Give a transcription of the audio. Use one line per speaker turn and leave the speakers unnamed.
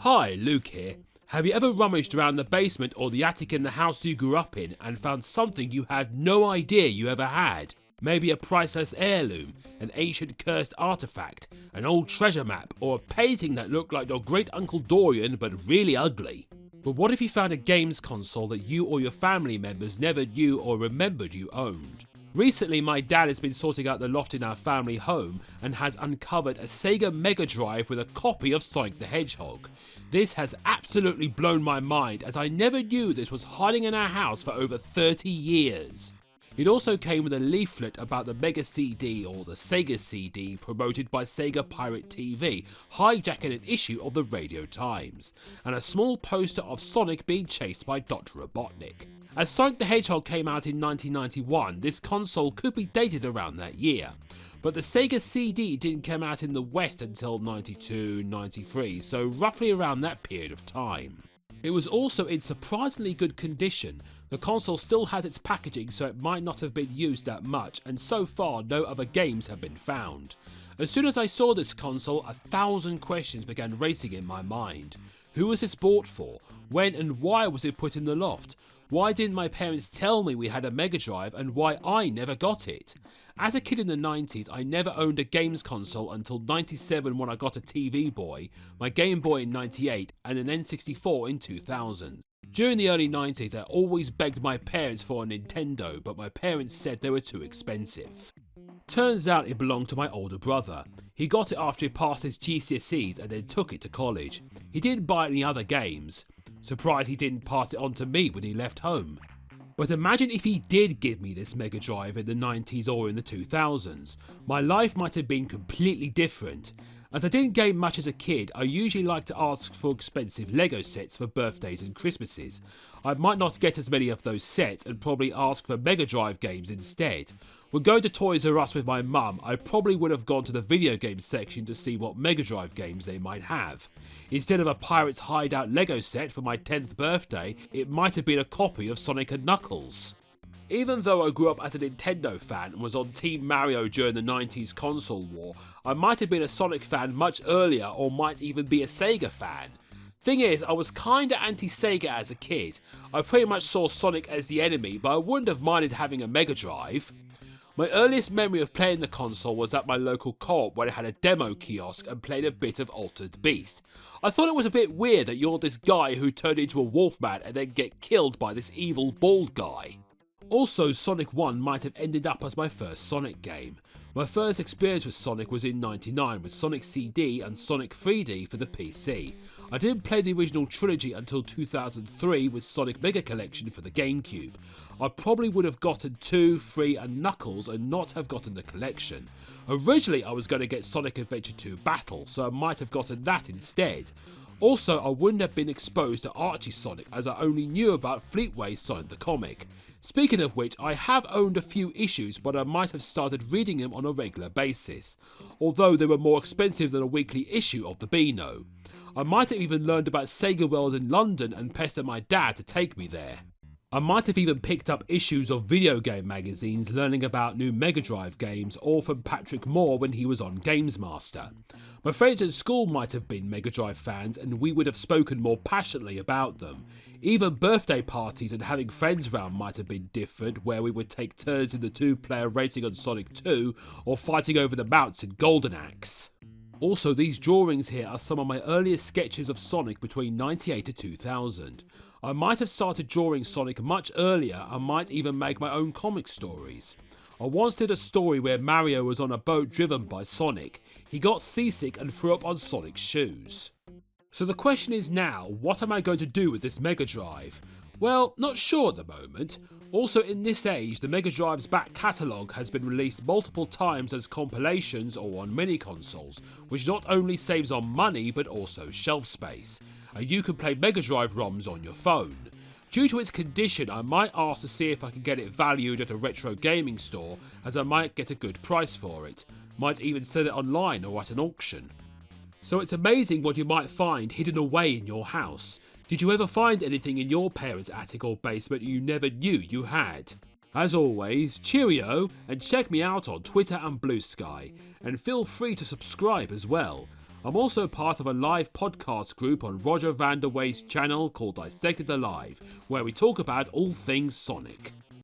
Hi, Luke here. Have you ever rummaged around the basement or the attic in the house you grew up in and found something you had no idea you ever had? Maybe a priceless heirloom, an ancient cursed artifact, an old treasure map, or a painting that looked like your great uncle Dorian but really ugly. But what if you found a games console that you or your family members never knew or remembered you owned? Recently, my dad has been sorting out the loft in our family home and has uncovered a Sega Mega Drive with a copy of Sonic the Hedgehog. This has absolutely blown my mind, as I never knew this was hiding in our house for over 30 years. It also came with a leaflet about the Mega CD or the Sega CD promoted by Sega Pirate TV, hijacking an issue of the Radio Times, and a small poster of Sonic being chased by Dr. Robotnik. As Sonic the Hedgehog came out in 1991, this console could be dated around that year. But the Sega CD didn't come out in the West until 92-93, so roughly around that period of time. It was also in surprisingly good condition. The console still has its packaging, so it might not have been used that much, and so far no other games have been found. As soon as I saw this console, 1,000 questions began racing in my mind. Who was this bought for? When and why was it put in the loft? Why didn't my parents tell me we had a Mega Drive, and why I never got it? As a kid in the 90s, I never owned a games console until 97 when I got a TV Boy, my Game Boy in 98, and an N64 in 2000. During the early 90s, I always begged my parents for a Nintendo, but my parents said they were too expensive. Turns out it belonged to my older brother. He got it after he passed his GCSEs and then took it to college. He didn't buy any other games. Surprised he didn't pass it on to me when he left home. But imagine if he did give me this Mega Drive in the 90s or in the 2000s. My life might have been completely different. As I didn't game much as a kid, I usually liked to ask for expensive Lego sets for birthdays and Christmases. I might not get as many of those sets and probably ask for Mega Drive games instead. When going to Toys R Us with my mum, I probably would have gone to the video games section to see what Mega Drive games they might have. Instead of a Pirate's Hideout Lego set for my 10th birthday, it might have been a copy of Sonic and Knuckles. Even though I grew up as a Nintendo fan and was on Team Mario during the 90s console war, I might have been a Sonic fan much earlier or might even be a Sega fan. Thing is, I was kinda anti-Sega as a kid. I pretty much saw Sonic as the enemy, but I wouldn't have minded having a Mega Drive. My earliest memory of playing the console was at my local co-op where it had a demo kiosk and played a bit of Altered Beast. I thought it was a bit weird that you're this guy who turned into a wolfman and then get killed by this evil bald guy. Also, Sonic 1 might have ended up as my first Sonic game. My first experience with Sonic was in '99 with Sonic CD and Sonic 3D for the PC. I didn't play the original trilogy until 2003 with Sonic Mega Collection for the GameCube. I probably would have gotten 2, 3 and Knuckles and not have gotten the collection. Originally I was going to get Sonic Adventure 2 Battle, so I might have gotten that instead. Also, I wouldn't have been exposed to Archie Sonic as I only knew about Fleetway Sonic the comic. Speaking of which, I have owned a few issues, but I might have started reading them on a regular basis, although they were more expensive than a weekly issue of the Beano. I might have even learned about Sega World in London and pestered my dad to take me there. I might have even picked up issues of video game magazines learning about new Mega Drive games, or from Patrick Moore when he was on Games Master. My friends at school might have been Mega Drive fans and we would have spoken more passionately about them. Even birthday parties and having friends round might have been different, where we would take turns in the 2-player racing on Sonic 2 or fighting over the mounts in Golden Axe. Also, these drawings here are some of my earliest sketches of Sonic between 98 to 2000. I might have started drawing Sonic much earlier and might even make my own comic stories. I once did a story where Mario was on a boat driven by Sonic. He got seasick and threw up on Sonic's shoes. So the question is now, what am I going to do with this Mega Drive? Well, not sure at the moment. Also, in this age, the Mega Drive's back catalogue has been released multiple times as compilations or on mini-consoles, which not only saves on money but also shelf space. And you can play Mega Drive ROMs on your phone. Due to its condition, I might ask to see if I can get it valued at a retro gaming store, as I might get a good price for it. Might even sell it online or at an auction. So it's amazing what you might find hidden away in your house. Did you ever find anything in your parents' attic or basement you never knew you had? As always, cheerio, and check me out on Twitter and Blue Sky, and feel free to subscribe as well. I'm also part of a live podcast group on Roger Vanderway's channel called Dissected Alive, where we talk about all things Sonic.